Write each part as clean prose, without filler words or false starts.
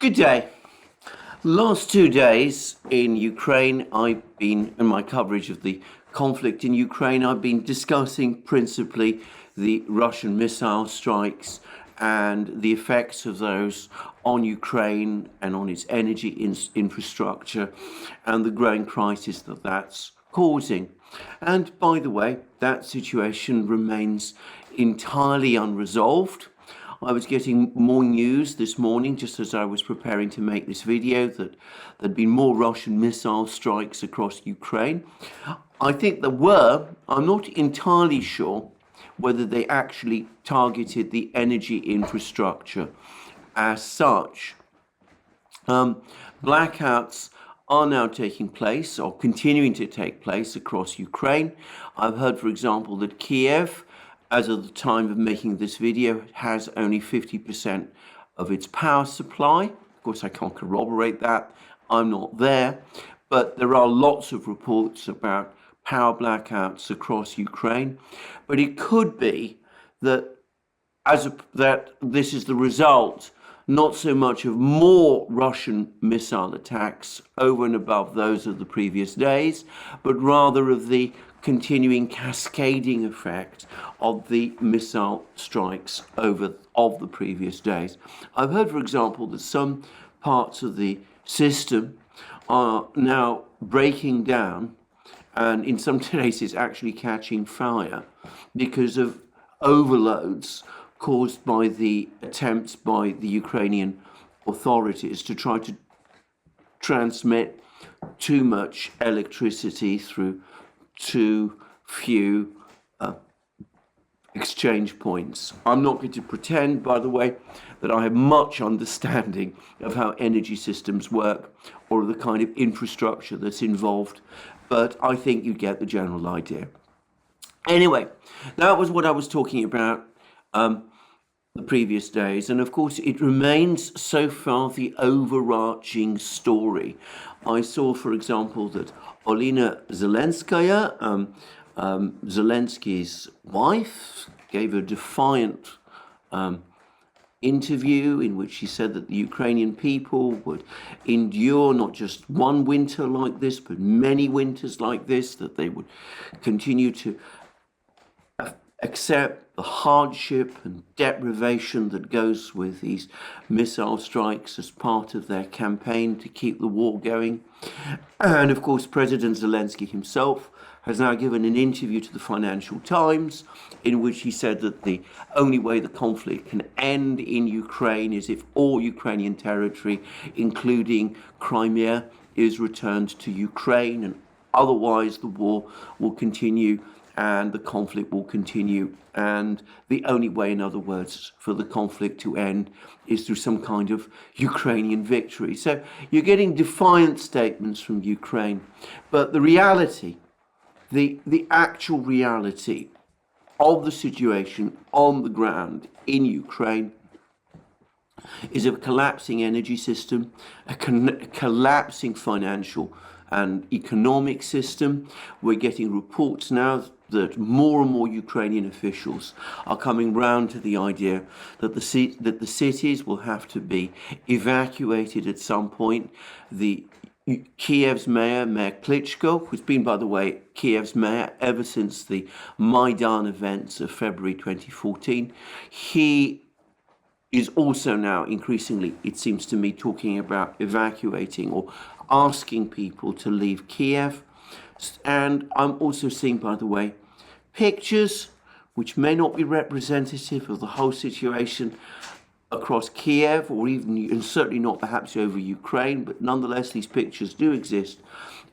Good day. Last 2 days in Ukraine, in my coverage of the conflict in Ukraine, I've been discussing principally the Russian missile strikes and the effects of those on Ukraine and on its energy infrastructure and the growing crisis that that's causing. And by the way, that situation remains entirely unresolved. I was getting more news this morning, just as I was preparing to make this video, that there'd been more Russian missile strikes across Ukraine. I think there were. I'm not entirely sure whether they actually targeted the energy infrastructure as such. Blackouts are now taking place, or continuing to take place, across Ukraine. I've heard, for example, that Kiev, as of the time of making this video, has only 50% of its power supply. Of course, I can't corroborate that. I'm not there. But there are lots of reports about power blackouts across Ukraine. But it could be that that this is the result not so much of more Russian missile attacks over and above those of the previous days, but rather of the continuing cascading effect of the missile strikes of the previous days. I've heard, for example, that some parts of the system are now breaking down and in some cases actually catching fire because of overloads caused by the attempts by the Ukrainian authorities to try to transmit too much electricity through too few exchange points. I'm not going to pretend, by the way, that I have much understanding of how energy systems work or the kind of infrastructure that's involved, but I think you get the general idea. Anyway, that was what I was talking about the previous days, and of course it remains so far the overarching story. I saw, for example, that Olena Zelenskaya, Zelensky's wife, gave a defiant interview in which she said that the Ukrainian people would endure not just one winter like this, but many winters like this, that they would continue to accept the hardship and deprivation that goes with these missile strikes as part of their campaign to keep the war going. And of course, President Zelensky himself has now given an interview to the Financial Times in which he said that the only way the conflict can end in Ukraine is if all Ukrainian territory, including Crimea, is returned to Ukraine, and otherwise the war will continue and the conflict will continue, and the only way, in other words, for the conflict to end is through some kind of Ukrainian victory. So you're getting defiant statements from Ukraine, but the reality, the actual reality of the situation on the ground in Ukraine is a collapsing energy system, a collapsing financial and economic system. We're getting reports now that more and more Ukrainian officials are coming round to the idea that the cities will have to be evacuated at some point. Kiev's mayor Klitschko, who's been, by the way, Kiev's mayor ever since the Maidan events of February 2014, he is also now increasingly, it seems to me, talking about evacuating or asking people to leave Kiev. And I'm also seeing, by the way, pictures which may not be representative of the whole situation across Kiev, or even, and certainly not perhaps over Ukraine, but nonetheless these pictures do exist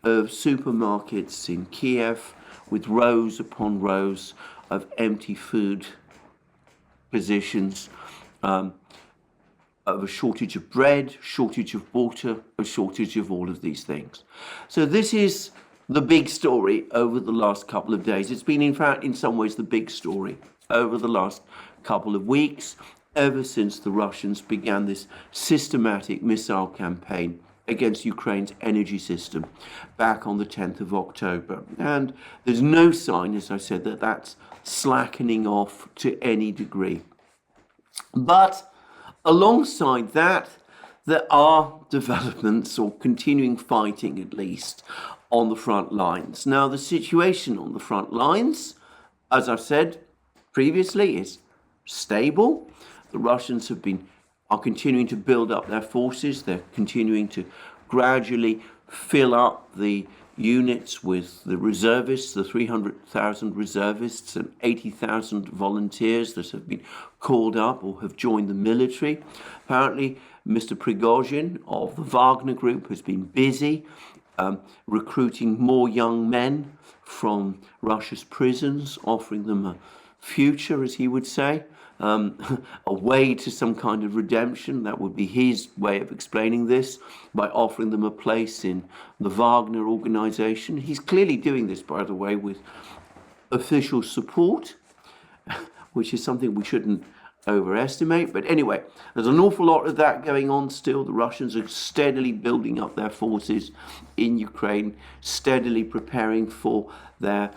of supermarkets in Kiev with rows upon rows of empty food positions, of a shortage of bread, shortage of water, a shortage of all of these things. So this is the big story over the last couple of days. It's been, in fact, in some ways, the big story over the last couple of weeks, ever since the Russians began this systematic missile campaign against Ukraine's energy system back on the 10th of October. And there's no sign, as I said, that that's slackening off to any degree. But alongside that, there are developments or continuing fighting, at least, on the front lines. Now, the situation on the front lines, as I've said previously, is stable. The Russians are continuing to build up their forces. They're continuing to gradually fill up the units with the reservists, the 300,000 reservists and 80,000 volunteers that have been called up or have joined the military. Apparently, Mr. Prigozhin of the Wagner Group has been busy recruiting more young men from Russia's prisons, offering them a future, as he would say, a way to some kind of redemption. That would be his way of explaining this, by offering them a place in the Wagner organization. He's clearly doing this, by the way, with official support, which is something we shouldn't overestimate. But anyway, there's an awful lot of that going on still. The Russians are steadily building up their forces in Ukraine, steadily preparing for their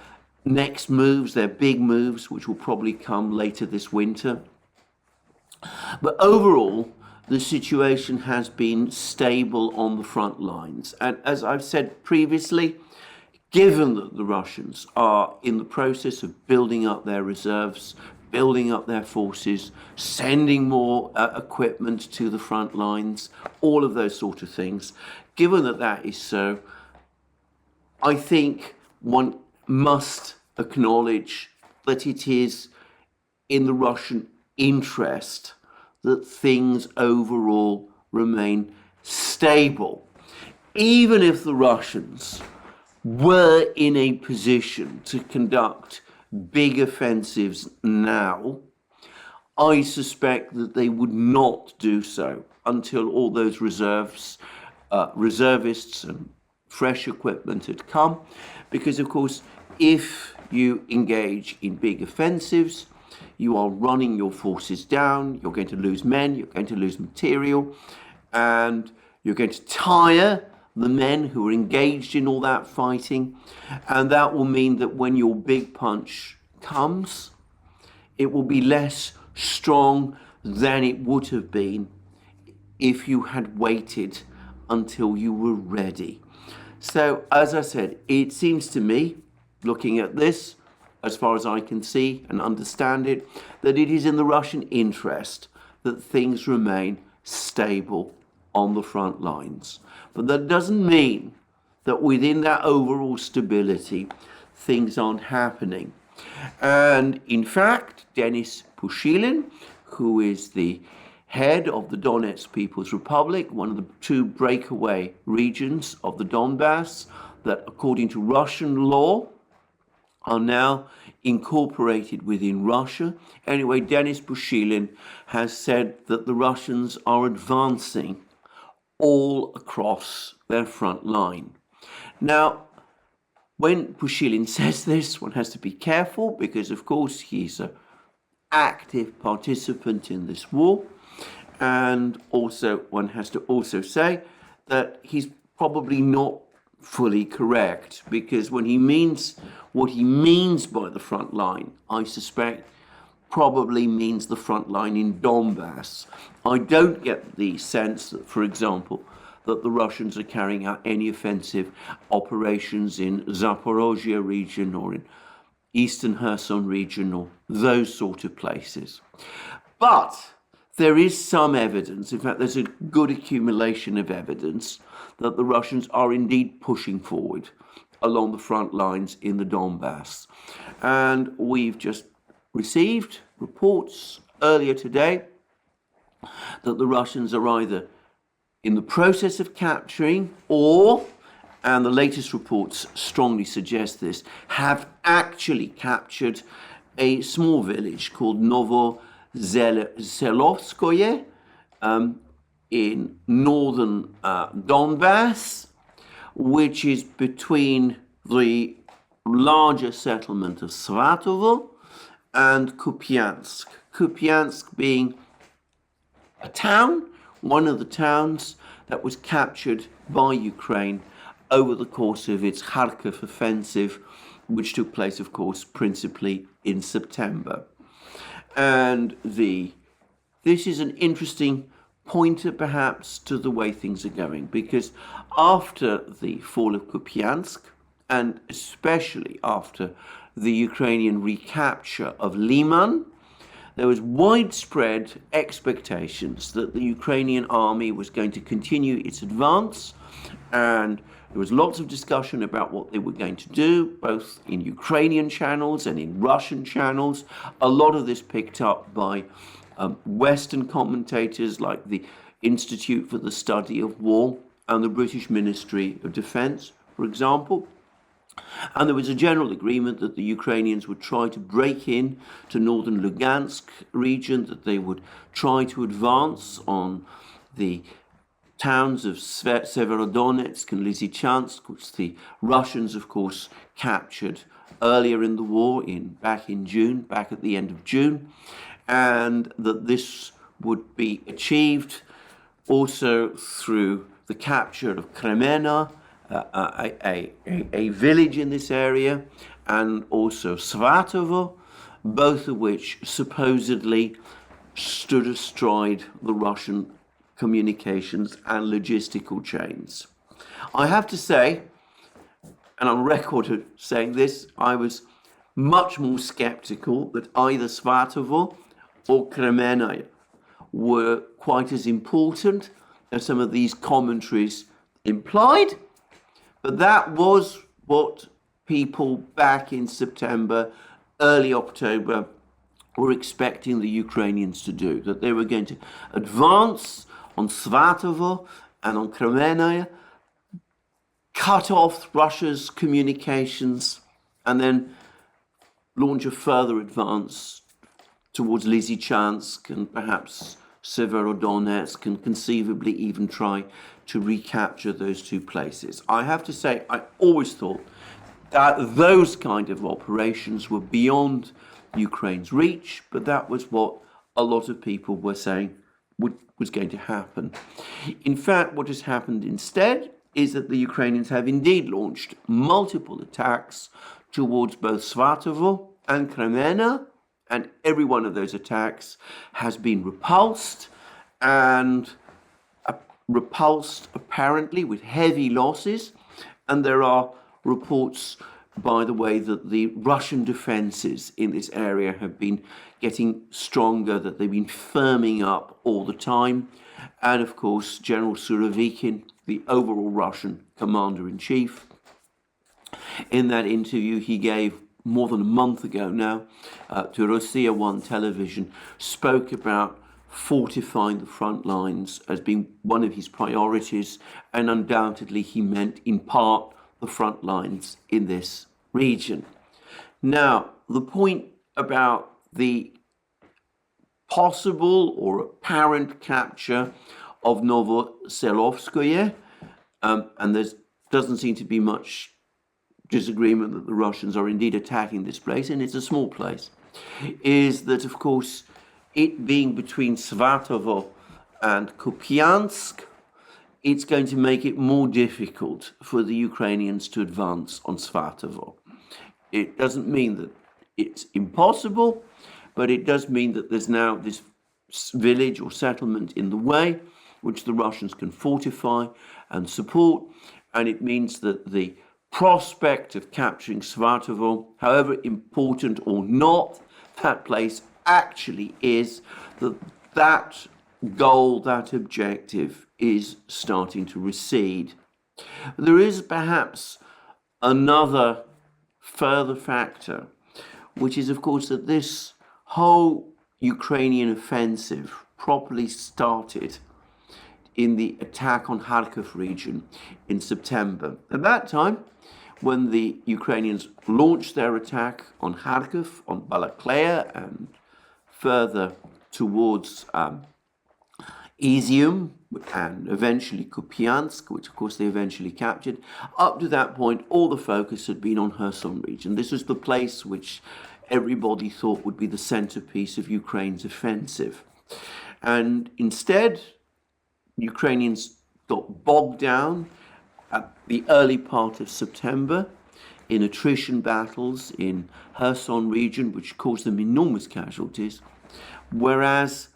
next moves, their big moves, which will probably come later this winter. But overall, the situation has been stable on the front lines. And as I've said previously, given that the Russians are in the process of building up their reserves, building up their forces, sending more equipment to the front lines, all of those sort of things, given that that is so, I think one must acknowledge that it is in the Russian interest that things overall remain stable. Even if the Russians were in a position to conduct big offensives now, I suspect that they would not do so until all those reservists and fresh equipment had come. Because, of course, if you engage in big offensives, you are running your forces down, you're going to lose men, you're going to lose material, and you're going to tire the men who are engaged in all that fighting. And that will mean that when your big punch comes, it will be less strong than it would have been if you had waited until you were ready. So, as I said, it seems to me, looking at this, as far as I can see and understand it, that it is in the Russian interest that things remain stable on the front lines. But that doesn't mean that within that overall stability, things aren't happening. And in fact, Denis Pushilin, who is the head of the Donetsk People's Republic, one of the two breakaway regions of the Donbass that, according to Russian law, are now incorporated within Russia. Anyway, Denis Pushilin has said that the Russians are advancing all across their front line. Now, when Pushilin says this, one has to be careful because, of course, he's an active participant in this war. And also, one has to also say that he's probably not fully correct, because when he means what he means by the front line, I suspect probably means the front line in Donbass. I don't get the sense that, for example, that the Russians are carrying out any offensive operations in Zaporozhye region or in Eastern Kherson region or those sort of places. But there is some evidence, in fact, there's a good accumulation of evidence that the Russians are indeed pushing forward along the front lines in the Donbass. And we've just received reports earlier today that the Russians are either in the process of capturing or, and the latest reports strongly suggest this, have actually captured a small village called Novoselovskoye in northern Donbass, which is between the larger settlement of Svatovo and Kupyansk. Kupyansk being a town, one of the towns that was captured by Ukraine over the course of its Kharkiv offensive, which took place, of course, principally in September. And this is an interesting pointer perhaps to the way things are going, because after the fall of Kupyansk, and especially after the Ukrainian recapture of Liman, there was widespread expectations that the Ukrainian army was going to continue its advance, and there was lots of discussion about what they were going to do, both in Ukrainian channels and in Russian channels. A lot of this picked up by Western commentators like the Institute for the Study of War and the British Ministry of Defense, for example. And there was a general agreement that the Ukrainians would try to break in to northern Lugansk region, that they would try to advance on the towns of Severodonetsk and Lysychansk, which the Russians, of course, captured earlier in the war, back in June, back at the end of June, and that this would be achieved also through the capture of Kremena, a village in this area, and also Svatovo, both of which supposedly stood astride the Russian communications and logistical chains. I have to say, and I'm on record of saying this, I was much more skeptical that either Svatovo or Kremena were quite as important as some of these commentaries implied. But that was what people back in September, early October, were expecting the Ukrainians to do, that they were going to advance on Svatovo and on Kremena, cut off Russia's communications, and then launch a further advance towards Lysychansk and perhaps Severodonetsk, and conceivably even try to recapture those two places. I have to say, I always thought that those kind of operations were beyond Ukraine's reach, but that was what a lot of people were saying was going to happen. In fact, what has happened instead is that the Ukrainians have indeed launched multiple attacks towards both Svatovo and Kremena, and every one of those attacks has been repulsed, and repulsed apparently with heavy losses. And there are reports, by the way, that the Russian defenses in this area have been getting stronger, that they've been firming up all the time. And of course, General Surovikin, the overall Russian commander-in-chief, in that interview he gave more than a month ago now to Russia 1 television, spoke about fortifying the front lines as being one of his priorities, and undoubtedly he meant in part the front lines in this region. Now, the point about the possible or apparent capture of Novoselovskoye, and there doesn't seem to be much disagreement that the Russians are indeed attacking this place, and it's a small place, is that, of course, it being between Svatovo and Kupyansk, it's going to make it more difficult for the Ukrainians to advance on Svatovo. It doesn't mean that it's impossible, but it does mean that there's now this village or settlement in the way, which the Russians can fortify and support, and it means that the prospect of capturing Svatovo, however important or not that place actually is, that goal, that objective is starting to recede. There is perhaps another further factor, which is, of course, that this whole Ukrainian offensive properly started in the attack on Kharkiv region in September. At that time, when the Ukrainians launched their attack on Kharkiv, on Balakleya, and further towards Izium, and eventually Kupyansk, which of course they eventually captured. Up to that point, all the focus had been on Kherson region. This was the place which everybody thought would be the centerpiece of Ukraine's offensive. And instead, Ukrainians got bogged down at the early part of September in attrition battles in Kherson region, which caused them enormous casualties, whereas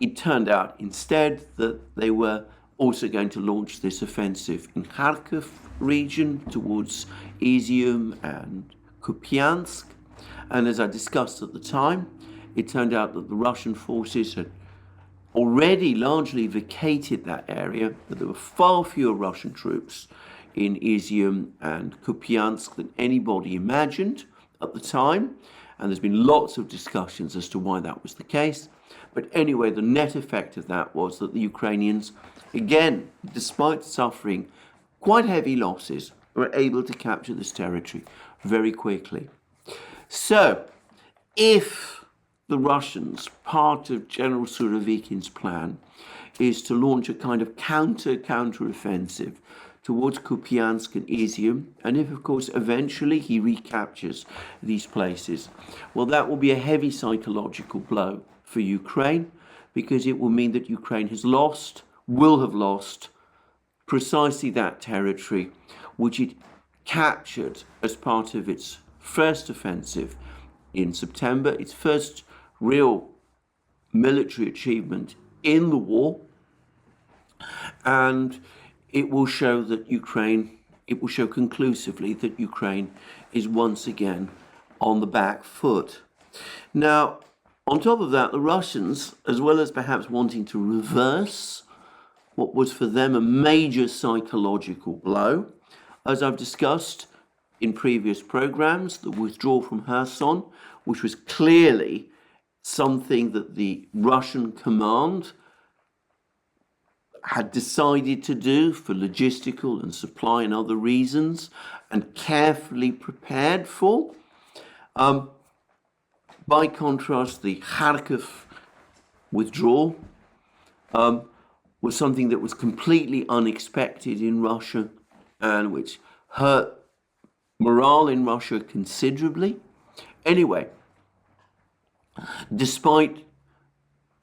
it turned out instead that they were also going to launch this offensive in Kharkiv region towards ETHEREUM and Kupyansk. And as I discussed at the time, it turned out that the Russian forces had already largely vacated that area, that there were far fewer Russian troops in ETHEREUM and Kupyansk than anybody imagined at the time. And there's been lots of discussions as to why that was the case. But anyway, the net effect of that was that the Ukrainians, again, despite suffering quite heavy losses, were able to capture this territory very quickly. So, if the Russians, part of General Surovikin's plan, is to launch a kind of counter-offensive towards Kupyansk and ETHEREUM, and if, of course, eventually he recaptures these places, well, that will be a heavy psychological blow for Ukraine, because it will mean that Ukraine will have lost precisely that territory which it captured as part of its first offensive in September, its first real military achievement in the war. And it will show conclusively that Ukraine is once again on the back foot. Now, on top of that, the Russians, as well as perhaps wanting to reverse what was for them a major psychological blow, as I've discussed in previous programs, the withdrawal from Kherson, which was clearly something that the Russian command had decided to do for logistical and supply and other reasons, and carefully prepared for. By contrast, the Kharkiv withdrawal was something that was completely unexpected in Russia and which hurt morale in Russia considerably. Anyway, despite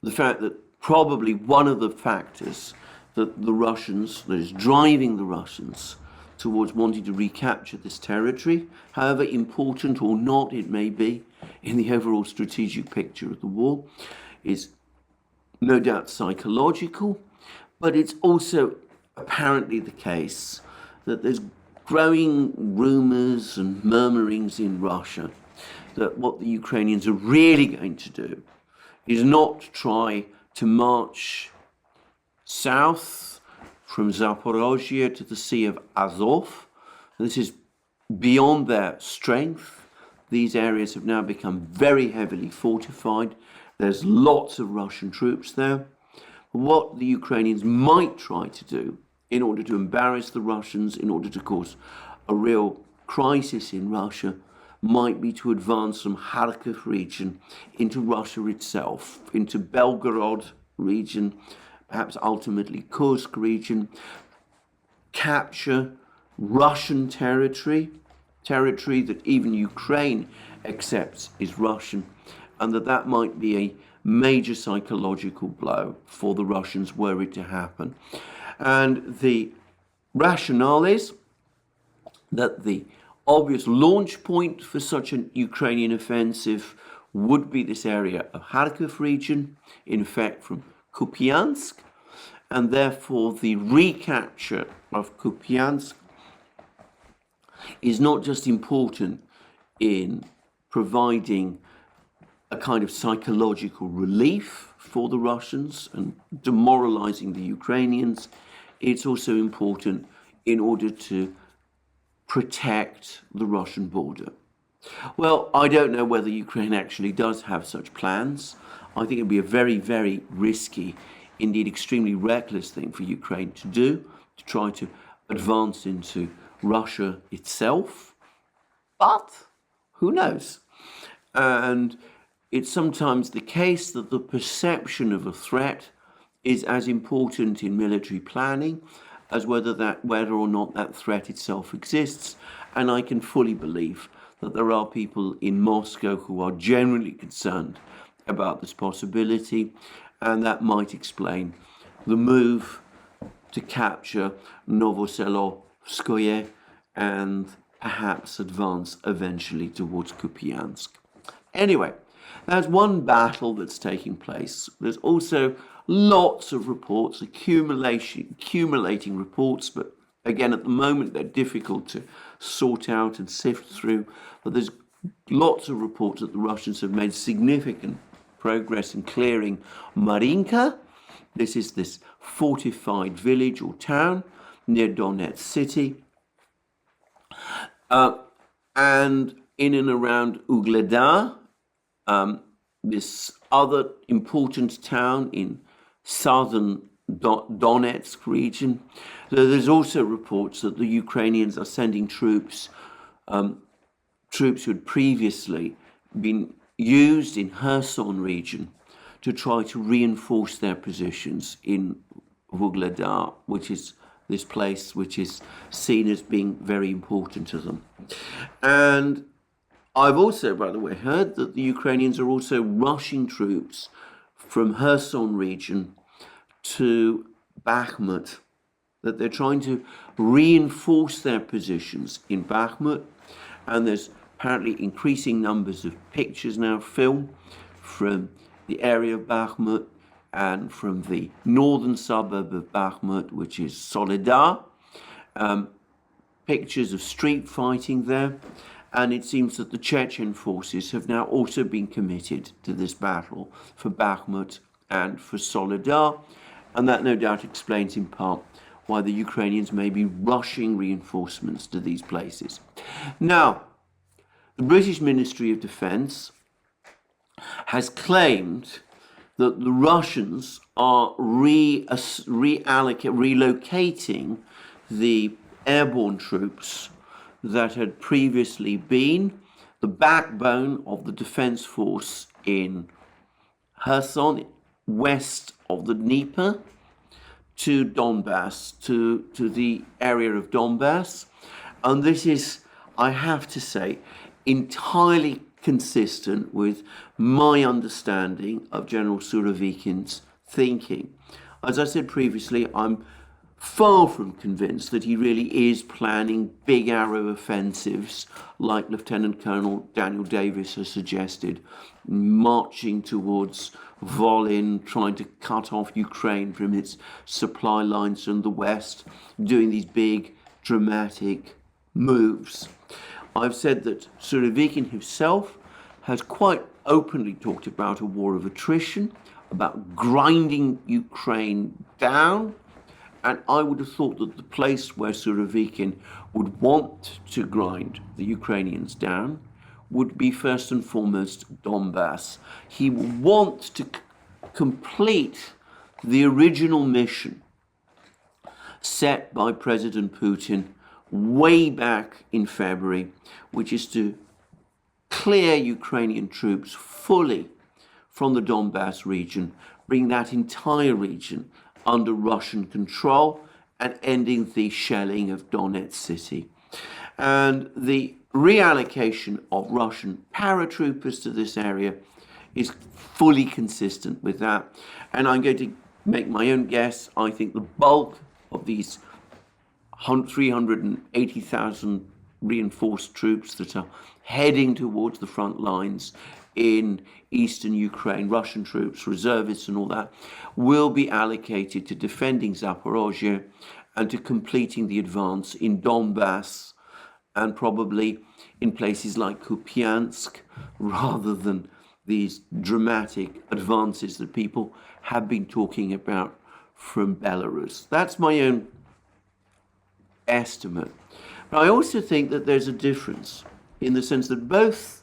the fact that probably one of the factors that is driving the Russians towards wanting to recapture this territory, however important or not it may be in the overall strategic picture of the war, is no doubt psychological, but it's also apparently the case that there's growing rumors and murmurings in Russia that what the Ukrainians are really going to do is not try to march south from Zaporozhye to the Sea of Azov. This is beyond their strength. These areas have now become very heavily fortified. There's lots of Russian troops there. What the Ukrainians might try to do in order to embarrass the Russians, in order to cause a real crisis in Russia, might be to advance from Kharkiv region into Russia itself, into Belgorod region, perhaps ultimately Kursk region, capture Russian territory that even Ukraine accepts is Russian, and that might be a major psychological blow for the Russians were it to happen. And the rationale is that the obvious launch point for such an Ukrainian offensive would be this area of Kharkiv region, in effect from Kupyansk, and therefore the recapture of Kupyansk is not just important in providing a kind of psychological relief for the Russians and demoralizing the Ukrainians, it's also important in order to protect the Russian border. Well, I don't know whether Ukraine actually does have such plans. I think it'd be a very, very risky, indeed extremely reckless thing for Ukraine to do, to try to advance into Russia itself. But who knows? And it's sometimes the case that the perception of a threat is as important in military planning as whether or not that threat itself exists. And I can fully believe that there are people in Moscow who are genuinely concerned about this possibility, and that might explain the move to capture Novoselovskoye and perhaps advance eventually towards Kupyansk. Anyway, That's one battle that's taking place. There's also lots of reports, accumulating reports, but again, at the moment, they're difficult to sort out and sift through. But there's lots of reports that the Russians have made significant progress in clearing Marinka. This is this fortified village or town near Donetsk city. And in and around Ugledar, this other important town in southern Donetsk region. So there's also reports that the Ukrainians are sending troops who had previously been used in Kherson region to try to reinforce their positions in Ugledar, which is this place which is seen as being very important to them. And I've also, by the way, heard that the Ukrainians are also rushing troops from Kherson region to Bakhmut, that they're trying to reinforce their positions in Bakhmut. And there's apparently increasing numbers of pictures now filmed from the area of Bakhmut and from the northern suburb of Bakhmut, which is Soledar. Pictures of street fighting there. And it seems that the Chechen forces have now also been committed to this battle for Bakhmut and for Soledar. And that no doubt explains in part why the Ukrainians may be rushing reinforcements to these places. Now, the British Ministry of Defence has claimed that the Russians are relocating the airborne troops that had previously been the backbone of the defense force in Kherson, west of the Dnieper, to Donbass, to the area of Donbass. And this is, I have to say, entirely consistent with my understanding of General Surovikin's thinking. As I said previously, I'm far from convinced that he really is planning big arrow offensives like Lieutenant Colonel Daniel Davis has suggested, marching towards Volyn, trying to cut off Ukraine from its supply lines from the west, doing these big dramatic moves. I've said that Surovikin himself has quite openly talked about a war of attrition, about grinding Ukraine down. And I would have thought that the place where Surovikin would want to grind the Ukrainians down would be first and foremost Donbass. He would want to complete the original mission set by President Putin way back in February, which is to clear Ukrainian troops fully from the Donbass region, bring that entire region under Russian control and ending the shelling of Donetsk city. And the reallocation of Russian paratroopers to this area is fully consistent with that. And I'm going to make my own guess. I think the bulk of these 380,000 reinforced troops that are heading towards the front lines in eastern Ukraine, Russian troops, reservists and all that, will be allocated to defending Zaporozhye and to completing the advance in Donbass and probably in places like Kupyansk, rather than these dramatic advances that people have been talking about from Belarus. That's my own estimate. But I also think that there's a difference in the sense that both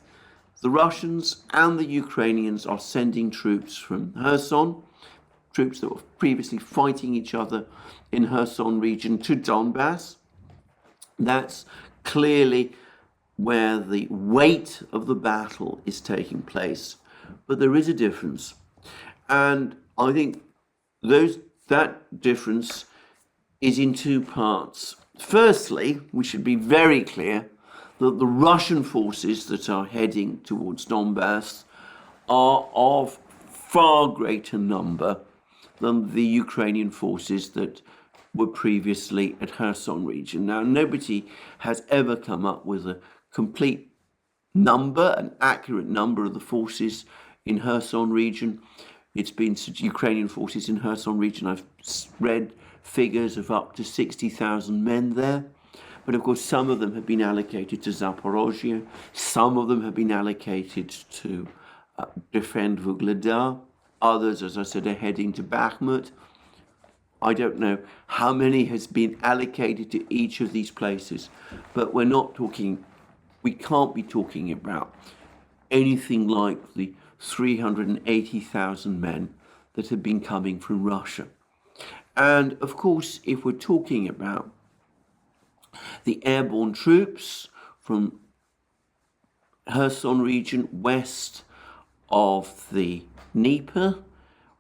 the Russians and the Ukrainians are sending troops from Kherson, troops that were previously fighting each other in Kherson region, to Donbass. That's clearly where the weight of the battle is taking place. But there is a difference. And I think that difference is in two parts. Firstly, we should be very clear that the Russian forces that are heading towards Donbass are of far greater number than the Ukrainian forces that were previously at Kherson region. Now, nobody has ever come up with a complete number, an accurate number of the forces in Kherson region. It's been Ukrainian forces in Kherson region. I've read figures of up to 60,000 men there. But of course, some of them have been allocated to Zaporozhye. Some of them have been allocated to defend Vuhledar. Others, as I said, are heading to Bakhmut. I don't know how many has been allocated to each of these places, but we can't be talking about anything like the 380,000 men that have been coming from Russia. And of course, if we're talking about the airborne troops from Kherson region west of the Dnieper,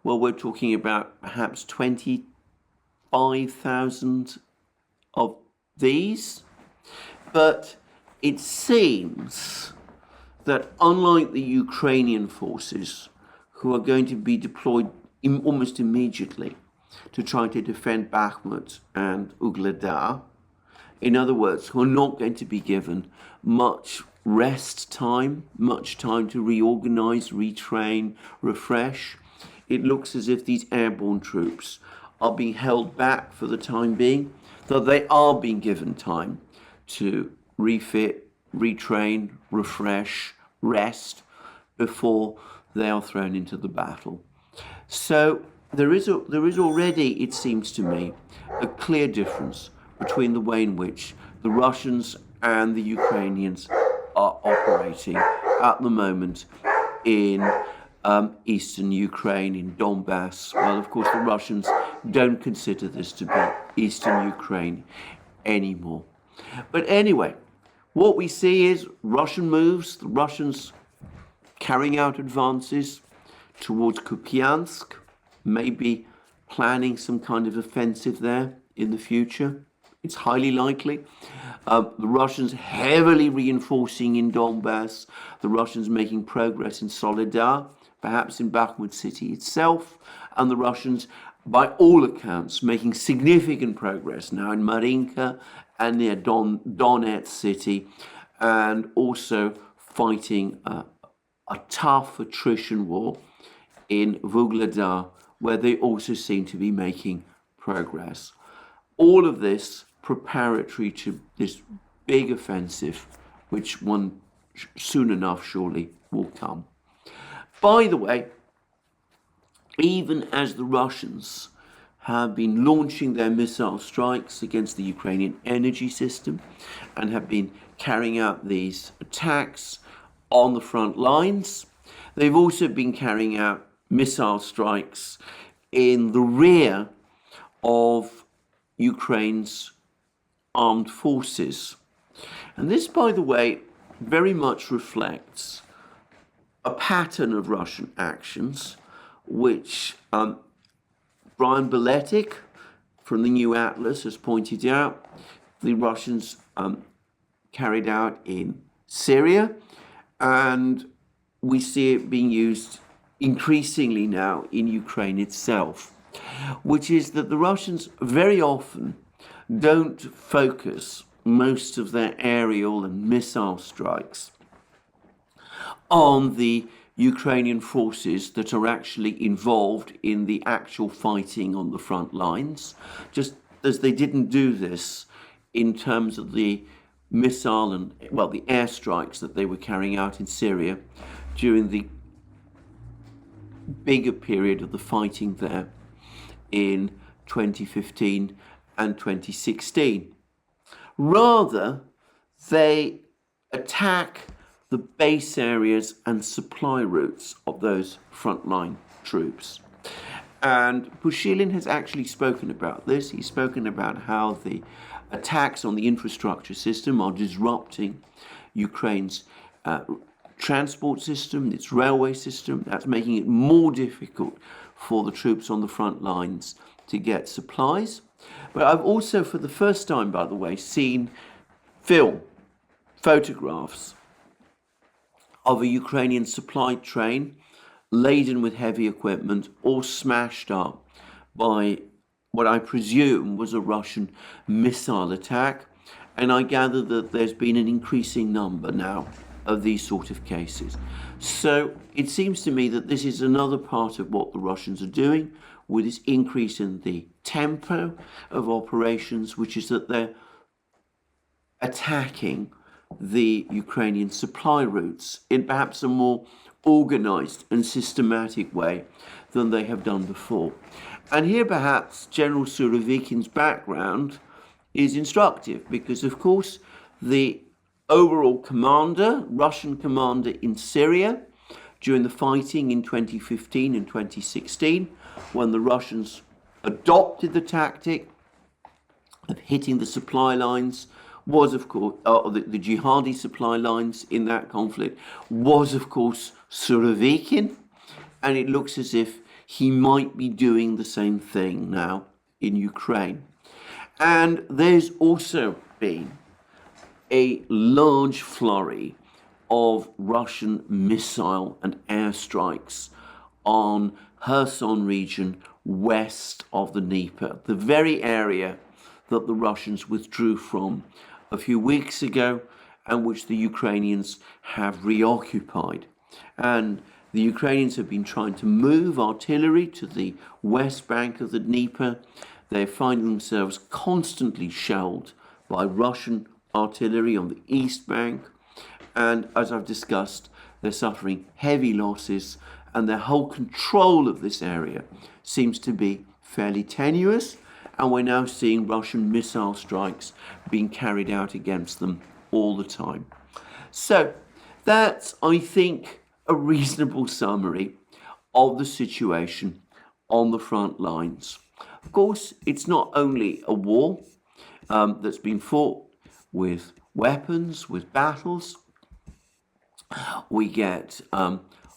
well, we're talking about perhaps 25,000 of these. But it seems that unlike the Ukrainian forces, who are going to be deployed almost immediately to try to defend Bakhmut and Vuhledar, in other words, who are not going to be given much rest time, much time to reorganize, retrain, refresh, it looks as if these airborne troops are being held back for the time being, though they are being given time to refit, retrain, refresh, rest before they are thrown into the battle. So there is already, it seems to me, a clear difference between the way in which the Russians and the Ukrainians are operating at the moment in eastern Ukraine, in Donbass. Well, of course, the Russians don't consider this to be eastern Ukraine anymore. But anyway, what we see is Russian moves, the Russians carrying out advances towards Kupyansk, maybe planning some kind of offensive there in the future. It's highly likely. The Russians heavily reinforcing in Donbass, the Russians making progress in Soledar, perhaps in Bakhmut city itself, and the Russians, by all accounts, making significant progress now in Marinka and near Donetsk city, and also fighting a tough attrition war in Vuhledar, where they also seem to be making progress. All of this preparatory to this big offensive, which one soon enough surely will come. By the way, even as the Russians have been launching their missile strikes against the Ukrainian energy system and have been carrying out these attacks on the front lines, they've also been carrying out missile strikes in the rear of Ukraine's armed forces. And this, by the way, very much reflects a pattern of Russian actions, which Brian Beletic from the New Atlas has pointed out, the Russians carried out in Syria, and we see it being used increasingly now in Ukraine itself, which is that the Russians very often don't focus most of their aerial and missile strikes on the Ukrainian forces that are actually involved in the actual fighting on the front lines, just as they didn't do this in terms of the missile and, well, the airstrikes that they were carrying out in Syria during the bigger period of the fighting there in 2015 and 2016. Rather, they attack the base areas and supply routes of those frontline troops. And Pushilin has actually spoken about this. He's spoken about how the attacks on the infrastructure system are disrupting Ukraine's transport system, its railway system. That's making it more difficult for the troops on the front lines to get supplies. But I've also, for the first time, by the way, seen photographs of a Ukrainian supply train laden with heavy equipment, all smashed up by what I presume was a Russian missile attack. And I gather that there's been an increasing number now of these sort of cases. So it seems to me that this is another part of what the Russians are doing with this increase in the tempo of operations, which is that they're attacking the Ukrainian supply routes in perhaps a more organized and systematic way than they have done before. And here perhaps General Surovikin's background is instructive because, of course, the overall commander, Russian commander in Syria during the fighting in 2015 and 2016, when the Russians adopted the tactic of hitting the supply lines, was of course, the jihadi supply lines in that conflict, was of course Surovikin, and it looks as if he might be doing the same thing now in Ukraine. And there's also been a large flurry of Russian missile and airstrikes on Kherson region west of the Dnieper, the very area that the Russians withdrew from a few weeks ago and which the Ukrainians have reoccupied. And the Ukrainians have been trying to move artillery to the west bank of the Dnieper. They find themselves constantly shelled by Russian artillery on the east bank. And as I've discussed, they're suffering heavy losses, and their whole control of this area seems to be fairly tenuous. And we're now seeing Russian missile strikes being carried out against them all the time. So that's, I think, a reasonable summary of the situation on the front lines. Of course, it's not only a war that's been fought with weapons, with battles. We get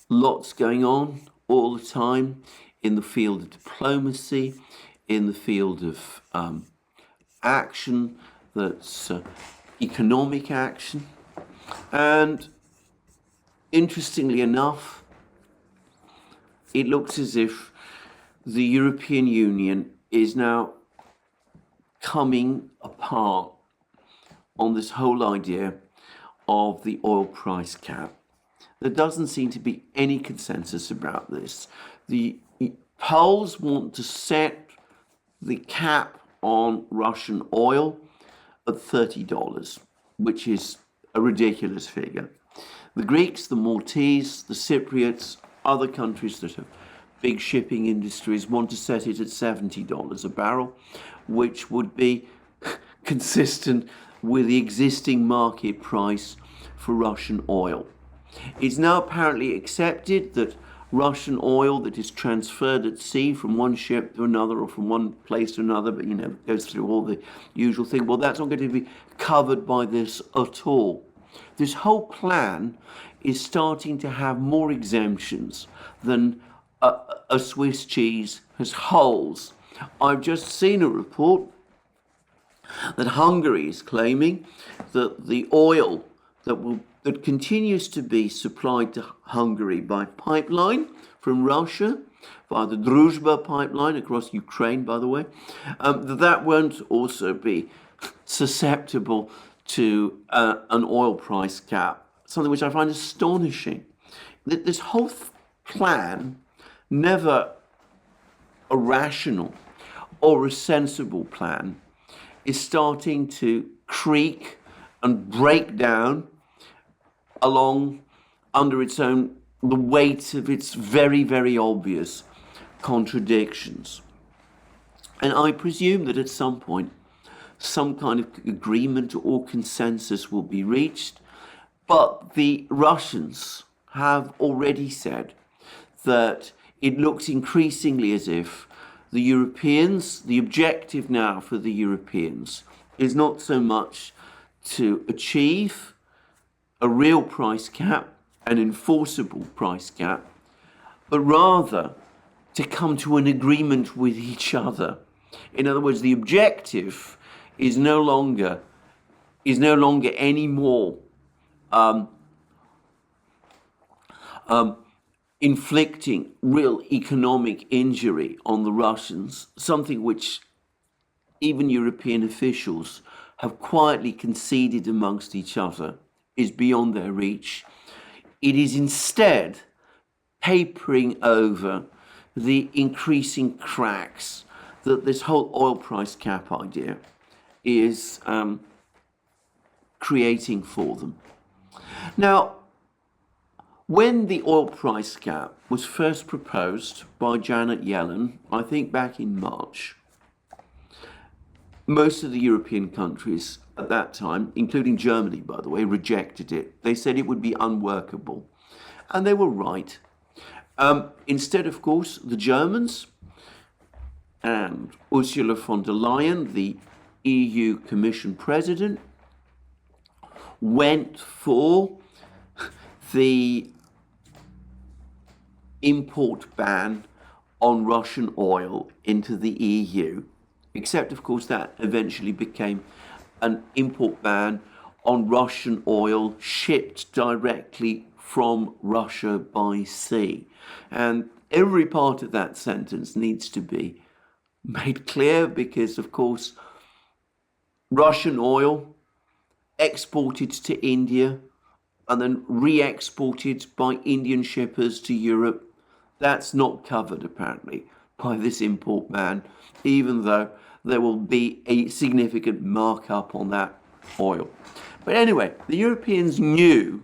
lots going on all the time in the field of diplomacy, in the field of action that's economic action. And interestingly enough, it looks as if the European Union is now coming apart on this whole idea of the oil price cap. There doesn't seem to be any consensus about this. The Poles want to set the cap on Russian oil at $30, which is a ridiculous figure. The Greeks, the Maltese, the Cypriots, other countries that have big shipping industries want to set it at $70 a barrel, which would be consistent with the existing market price for Russian oil. It's now apparently accepted that Russian oil that is transferred at sea from one ship to another or from one place to another, but goes through all the usual thing. Well, that's not going to be covered by this at all. This whole plan is starting to have more exemptions than a Swiss cheese has holes. I've just seen a report that Hungary is claiming that the oil that continues to be supplied to Hungary by pipeline from Russia, via the Druzhba pipeline across Ukraine, by the way, that won't also be susceptible to an oil price cap, something which I find astonishing. That this whole plan, never a rational or a sensible plan, is starting to creak and break down under its own, the weight of its very, very obvious contradictions. And I presume that at some point, some kind of agreement or consensus will be reached. But the Russians have already said that it looks increasingly as if the Europeans, the objective now for the Europeans is not so much to achieve a real price cap, an enforceable price cap, but rather to come to an agreement with each other. In other words, the objective is no longer any more inflicting real economic injury on the Russians, something which even European officials have quietly conceded amongst each other is beyond their reach. It is instead papering over the increasing cracks that this whole oil price cap idea is creating for them. Now, when the oil price cap was first proposed by Janet Yellen, I think back in March, most of the European countries at that time, including Germany, by the way, rejected it. They said it would be unworkable. And they were right. Instead, of course, the Germans and Ursula von der Leyen, the EU Commission President, went for the import ban on Russian oil into the EU, except, of course, that eventually became an import ban on Russian oil shipped directly from Russia by sea. And every part of that sentence needs to be made clear because, of course, Russian oil exported to India and then re-exported by Indian shippers to Europe, that's not covered apparently by this import ban, even though there will be a significant markup on that oil. But anyway, the Europeans knew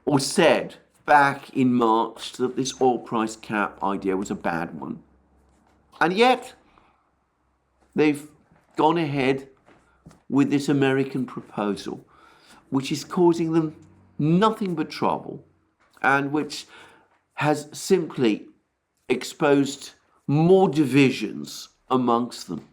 or said back in March that this oil price cap idea was a bad one. And yet, they've gone ahead with this American proposal, which is causing them nothing but trouble and which has simply exposed more divisions amongst them.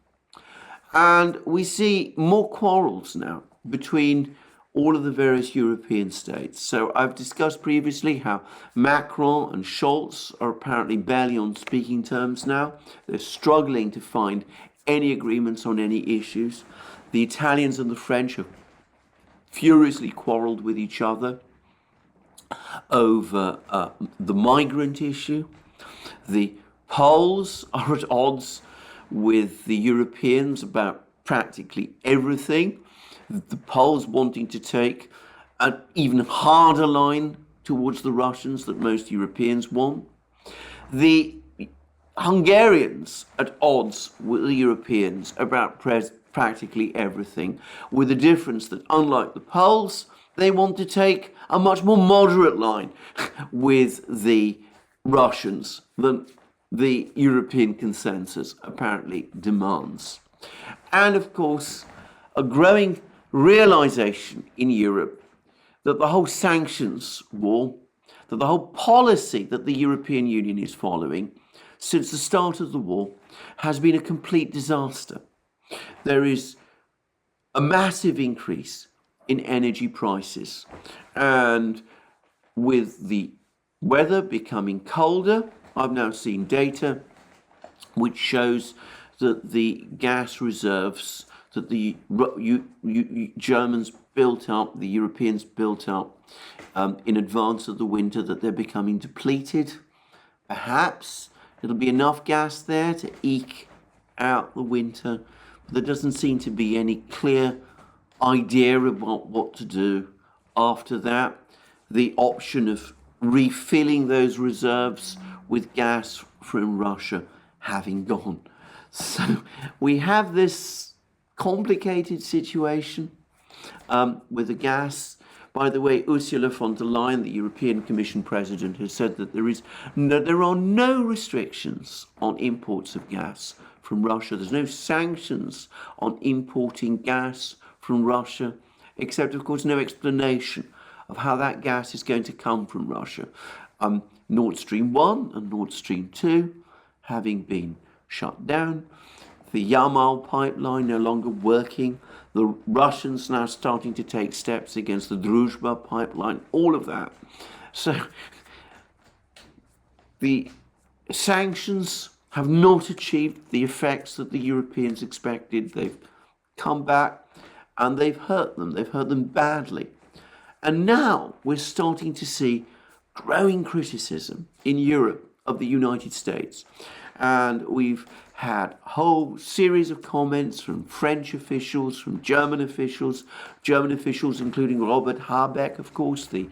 And we see more quarrels now between all of the various European states. So I've discussed previously how Macron and Scholz are apparently barely on speaking terms now. They're struggling to find any agreements on any issues. The Italians and the French have furiously quarreled with each other over the migrant issue. The Poles are at odds with the Europeans about practically everything. The Poles wanting to take an even harder line towards the Russians that most Europeans want. The Hungarians at odds with the Europeans about practically everything, with the difference that, unlike the Poles, they want to take a much more moderate line with the Russians than the European consensus apparently demands. And of course, a growing realization in Europe that the whole sanctions war, that the whole policy that the European Union is following since the start of the war has been a complete disaster. There is a massive increase in energy prices, and with the weather becoming colder, I've now seen data which shows that the gas reserves that the Germans built up, the Europeans built up in advance of the winter, that they're becoming depleted. Perhaps it'll be enough gas there to eke out the winter, but there doesn't seem to be any clear idea about what to do after that. The option of refilling those reserves with gas from Russia having gone. So we have this complicated situation with the gas. By the way, Ursula von der Leyen, the European Commission President, has said that there are no restrictions on imports of gas from Russia. There's no sanctions on importing gas from Russia, except, of course, no explanation of how that gas is going to come from Russia. Nord Stream 1 and Nord Stream 2 having been shut down, the Yamal pipeline no longer working, the Russians now starting to take steps against the Druzhba pipeline, all of that. So the sanctions have not achieved the effects that the Europeans expected. They've come back and they've hurt them. They've hurt them badly. And now we're starting to see growing criticism in Europe of the United States. And we've had a whole series of comments from French officials, from German officials including Robert Habeck, of course, the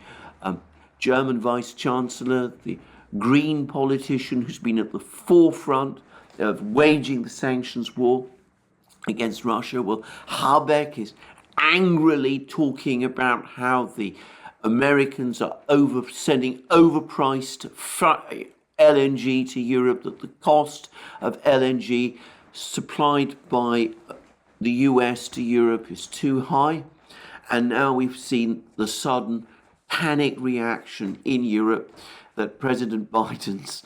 German Vice Chancellor, the Green politician who's been at the forefront of waging the sanctions war against Russia. Well, Habeck is angrily talking about how the Americans are sending overpriced LNG to Europe, that the cost of LNG supplied by the US to Europe is too high. And now we've seen the sudden panic reaction in Europe that President Biden's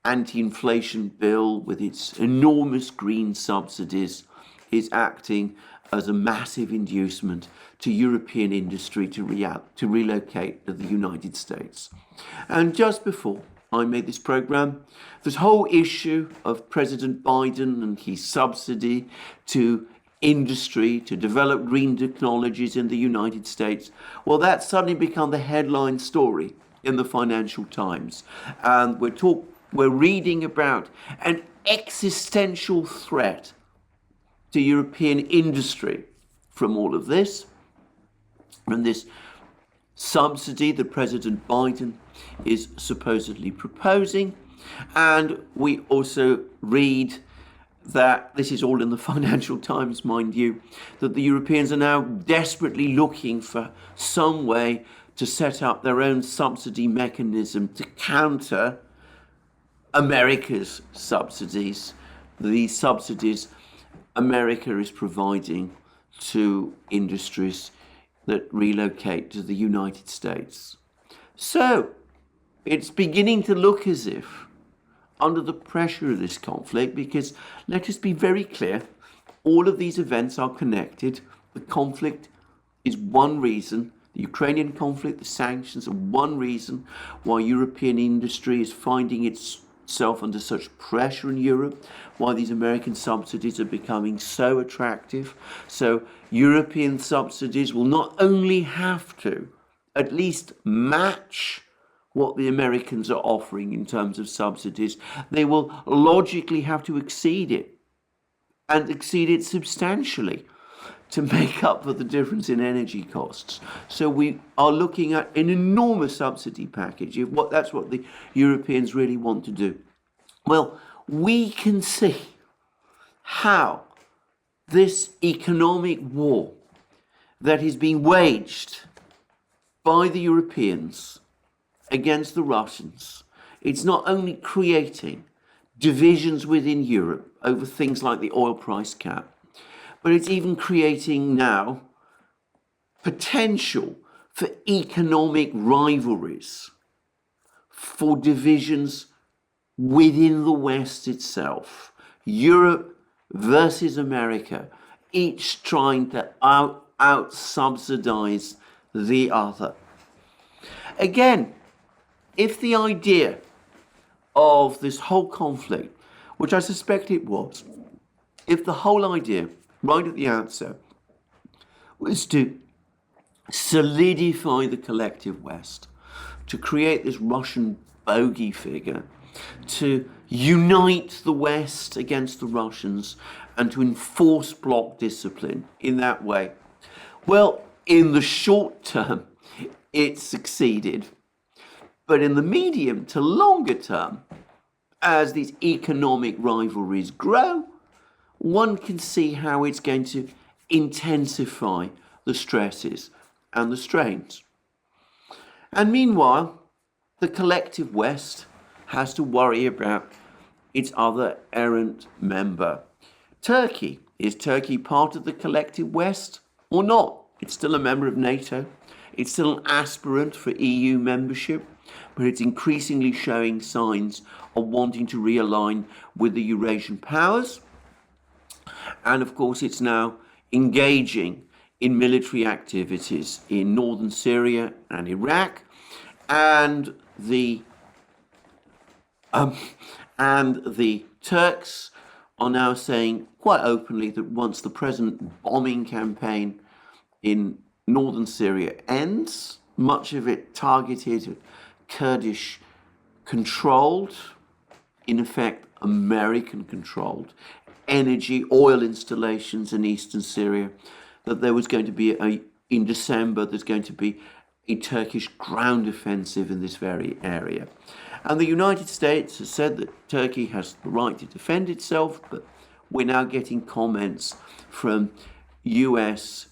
anti-inflation bill with its enormous green subsidies is acting as a massive inducement to European industry to relocate to the United States. And just before I made this program, this whole issue of President Biden and his subsidy to industry to develop green technologies in the United States, well, that suddenly become the headline story in the Financial Times. And we're reading about an existential threat to European industry from all of this, and this subsidy that President Biden is supposedly proposing. And we also read that this is all in the Financial Times, mind you, that the Europeans are now desperately looking for some way to set up their own subsidy mechanism to counter America's subsidies, the subsidies America is providing to industries that relocate to the United States. So it's beginning to look as if, under the pressure of this conflict, because let us be very clear, all of these events are connected. The conflict is one reason, the Ukrainian conflict, the sanctions are one reason why European industry is finding itself under such pressure in Europe, why these American subsidies are becoming so attractive. So European subsidies will not only have to at least match what the Americans are offering in terms of subsidies, they will logically have to exceed it, and exceed it substantially to make up for the difference in energy costs. So we are looking at an enormous subsidy package. That's what the Europeans really want to do. Well, we can see how this economic war that is being waged by the Europeans against the Russians, it's not only creating divisions within Europe over things like the oil price cap, but it's even creating now potential for economic rivalries, for divisions within the West itself. Europe versus America, each trying to out-subsidize the other. Again, if the idea of this whole conflict, which I suspect it was, if the whole idea right at the outset was to solidify the collective West, to create this Russian bogey figure, to unite the West against the Russians, and to enforce bloc discipline in that way, well, in the short term, it succeeded. But in the medium to longer term, as these economic rivalries grow, one can see how it's going to intensify the stresses and the strains. And meanwhile, the collective West has to worry about its other errant member, Turkey. Is Turkey part of the collective West or not? It's still a member of NATO. It's still an aspirant for EU membership, but it's increasingly showing signs of wanting to realign with the Eurasian powers. And of course, it's now engaging in military activities in northern Syria and Iraq, and the Turks are now saying quite openly that once the present bombing campaign in northern Syria ends, much of it targeted at Kurdish controlled in effect, American-controlled energy, oil installations in eastern Syria, that there was going to be in December, there's going to be a Turkish ground offensive in this very area. And the United States has said that Turkey has the right to defend itself, but we're now getting comments from US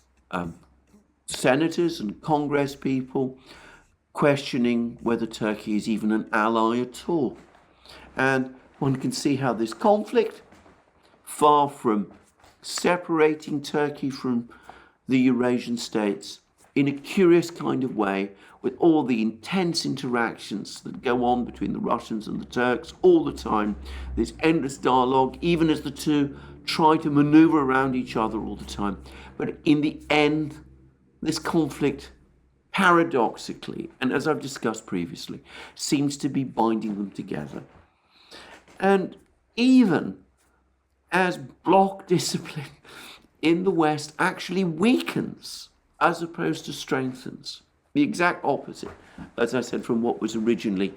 senators and Congress people questioning whether Turkey is even an ally at all. And one can see how this conflict, far from separating Turkey from the Eurasian states, in a curious kind of way, with all the intense interactions that go on between the Russians and the Turks all the time, this endless dialogue, even as the two try to maneuver around each other all the time. But in the end, this conflict, paradoxically, and as I've discussed previously, seems to be binding them together. And even as bloc discipline in the West actually weakens as opposed to strengthens, the exact opposite, as I said, from what was originally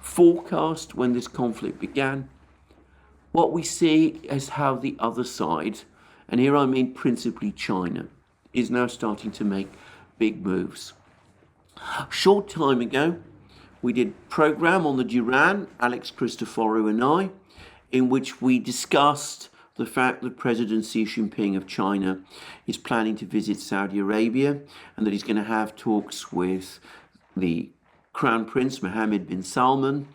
forecast when this conflict began, what we see is how the other side, and here I mean principally China, is now starting to make big moves. A short time ago, we did a program on the Duran, Alex Christoforou and I, in which we discussed the fact that President Xi Jinping of China is planning to visit Saudi Arabia and that he's going to have talks with the Crown Prince Mohammed bin Salman,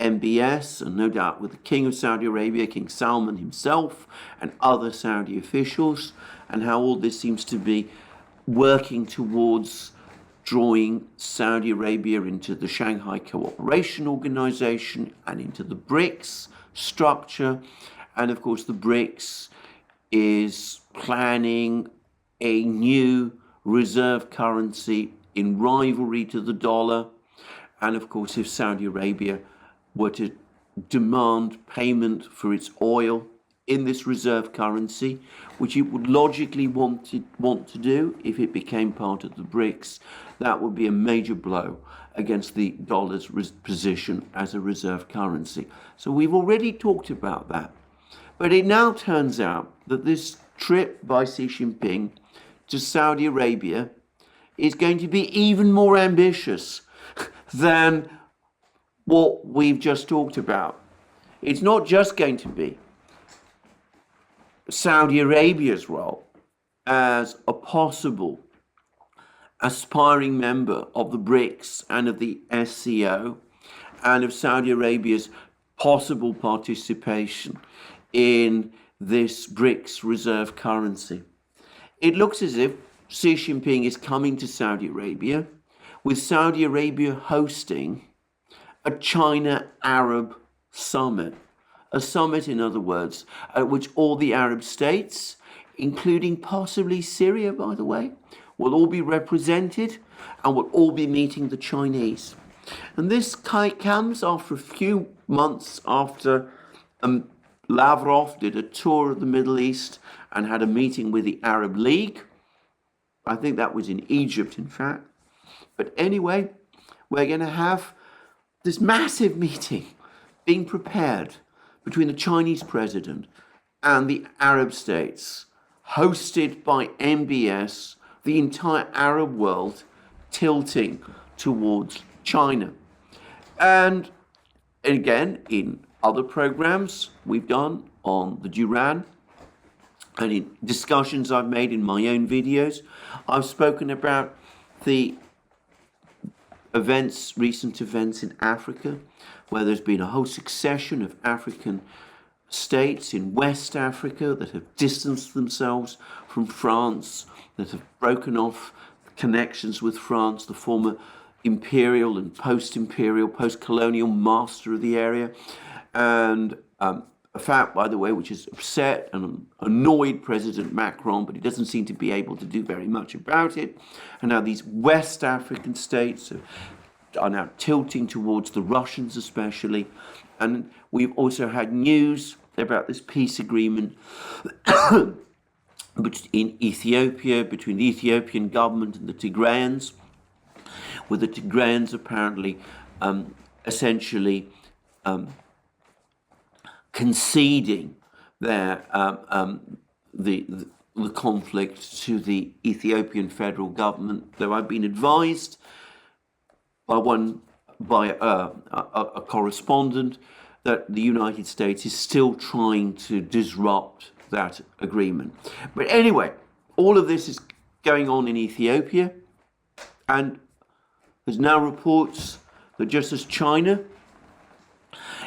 MBS, and no doubt with the King of Saudi Arabia, King Salman himself, and other Saudi officials, and how all this seems to be working towards drawing Saudi Arabia into the Shanghai Cooperation Organization and into the BRICS structure. And of course, the BRICS is planning a new reserve currency in rivalry to the dollar. And of course, if Saudi Arabia were to demand payment for its oil in this reserve currency, which it would logically want to do if it became part of the BRICS, that would be a major blow against the dollar's position as a reserve currency. So we've already talked about that. But it now turns out that this trip by Xi Jinping to Saudi Arabia is going to be even more ambitious than what we've just talked about. It's not just going to be Saudi Arabia's role as a possible aspiring member of the BRICS and of the SCO, and of Saudi Arabia's possible participation in this BRICS reserve currency. It looks as if Xi Jinping is coming to Saudi Arabia, with Saudi Arabia hosting a China-Arab summit. A summit, in other words, at which all the Arab states, including possibly Syria, by the way, will all be represented and will all be meeting the Chinese. And this comes after a few months after Lavrov did a tour of the Middle East and had a meeting with the Arab League. I think that was in Egypt, in fact. But anyway, we're going to have this massive meeting being prepared between the Chinese president and the Arab states, hosted by MBS, the entire Arab world tilting towards China. And again, in other programs we've done on the Duran, and in discussions I've made in my own videos, I've spoken about the recent events in Africa, where there's been a whole succession of African states in West Africa that have distanced themselves from France, that have broken off connections with France, the former imperial and post-imperial, post-colonial master of the area. And a fact, by the way, which has upset and annoyed President Macron, but he doesn't seem to be able to do very much about it. And now these West African states are now tilting towards the Russians especially. And we've also had news about this peace agreement in Ethiopia, between the Ethiopian government and the Tigrayans, with the Tigrayans apparently essentially conceding their the conflict to the Ethiopian federal government, though I've been advised by a correspondent that the United States is still trying to disrupt that agreement. But anyway, all of this is going on in Ethiopia, and there's now reports that just as China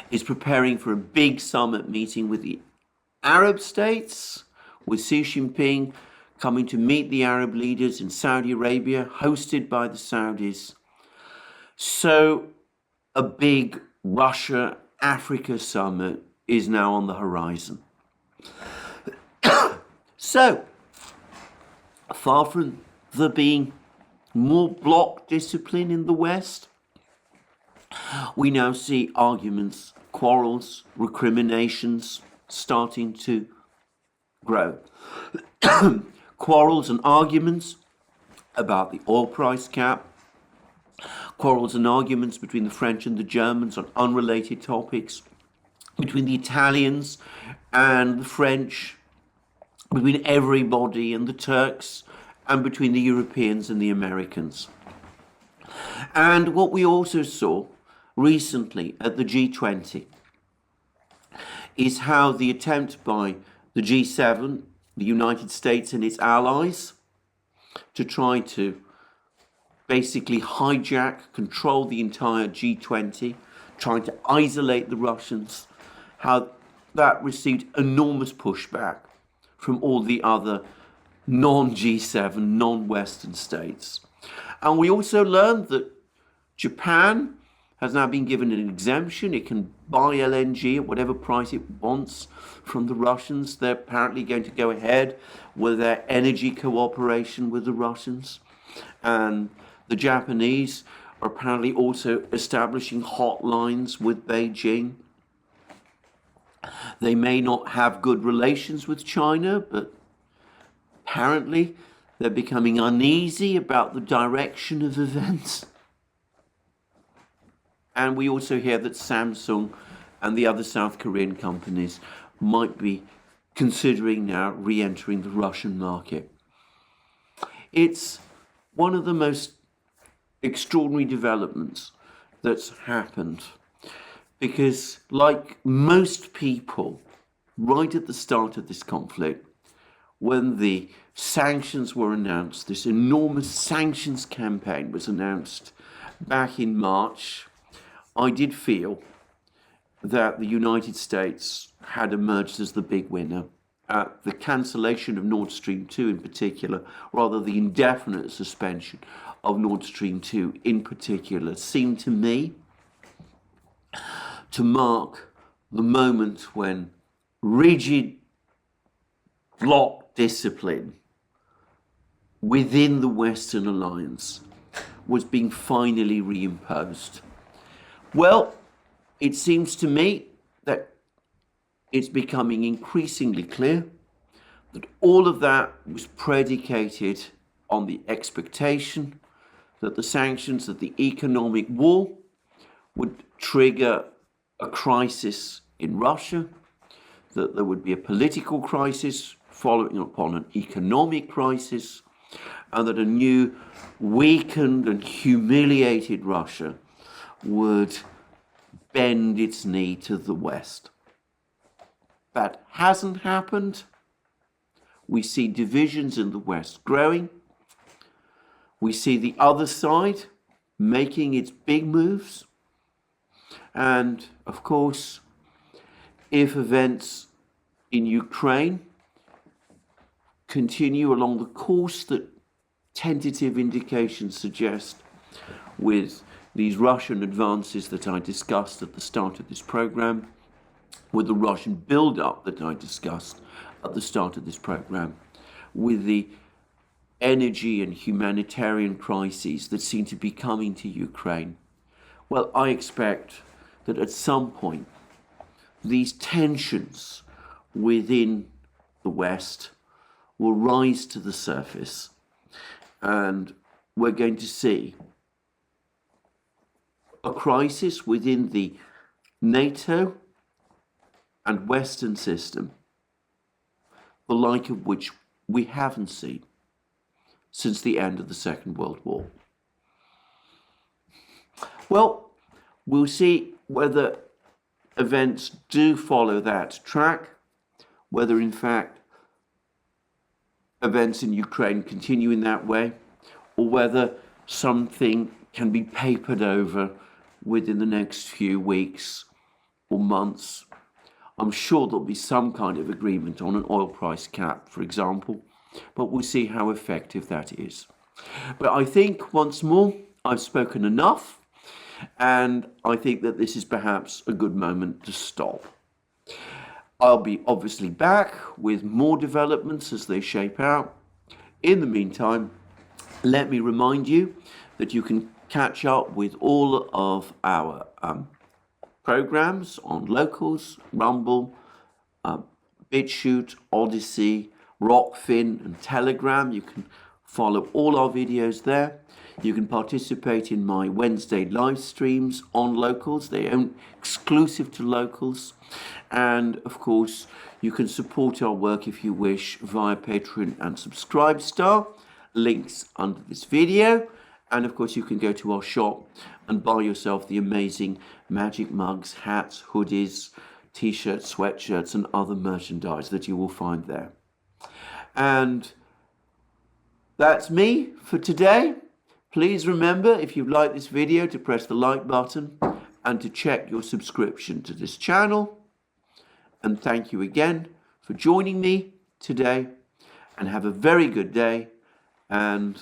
is preparing for a big summit meeting with the Arab states, with Xi Jinping coming to meet the Arab leaders in Saudi Arabia, hosted by the Saudis, so a big Russia-Africa summit is now on the horizon. So, far from there being more bloc discipline in the West, we now see arguments, quarrels, recriminations starting to grow. Quarrels and arguments about the oil price cap, quarrels and arguments between the French and the Germans on unrelated topics, between the Italians and the French, between everybody and the Turks, and between the Europeans and the Americans. And what we also saw recently at the G20 is how the attempt by the G7, the United States and its allies, to try to basically hijack, control the entire G20, trying to isolate the Russians, how that received enormous pushback from all the other non-G7, non-Western states. And we also learned that Japan has now been given an exemption. It can buy LNG at whatever price it wants from the Russians. They're apparently going to go ahead with their energy cooperation with the Russians. And the Japanese are apparently also establishing hotlines with Beijing. They may not have good relations with China, but apparently they're becoming uneasy about the direction of events. And we also hear that Samsung and the other South Korean companies might be considering now re-entering the Russian market. It's one of the most extraordinary developments that's happened, because like most people, right at the start of this conflict, when the sanctions were announced, this enormous sanctions campaign was announced back in March, I did feel that the United States had emerged as the big winner. The cancellation of Nord Stream 2 in particular, rather the indefinite suspension of Nord Stream 2 in particular, seemed to me to mark the moment when rigid bloc discipline within the Western alliance was being finally reimposed. Well, it seems to me that it's becoming increasingly clear that all of that was predicated on the expectation that the sanctions, that the economic war would trigger a crisis in Russia, that there would be a political crisis following upon an economic crisis, and that a new weakened and humiliated Russia would bend its knee to the West. That hasn't happened. We see divisions in the West growing. We see the other side making its big moves. And of course, if events in Ukraine continue along the course that tentative indications suggest, with these Russian advances that I discussed at the start of this program, with the Russian build-up that I discussed at the start of this program, with the energy and humanitarian crises that seem to be coming to Ukraine, well, I expect that at some point these tensions within the West will rise to the surface, and we're going to see a crisis within the NATO and Western system, the like of which we haven't seen since the end of the Second World War. Well, we'll see whether events do follow that track, whether in fact events in Ukraine continue in that way, or whether something can be papered over within the next few weeks or months. I'm sure there'll be some kind of agreement on an oil price cap, for example, but we'll see how effective that is. But I think, once more, I've spoken enough, and I think that this is perhaps a good moment to stop. I'll be obviously back with more developments as they shape out. In the meantime, let me remind you that you can catch up with all of our programs on Locals, Rumble, BitChute, ODYSEE, Rockfin and Telegram. You can follow all our videos there. You can participate in my Wednesday live streams on Locals. They are exclusive to Locals. And of course, you can support our work if you wish via Patreon and Subscribestar. Links under this video. And of course, you can go to our shop and buy yourself the amazing magic mugs, hats, hoodies, t-shirts, sweatshirts and other merchandise that you will find there. And that's me for today. Please remember, if you like this video, to press the like button and to check your subscription to this channel. And thank you again for joining me today, and have a very good day. And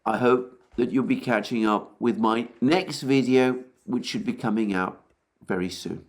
I hope that you'll be catching up with my next video, which should be coming out very soon.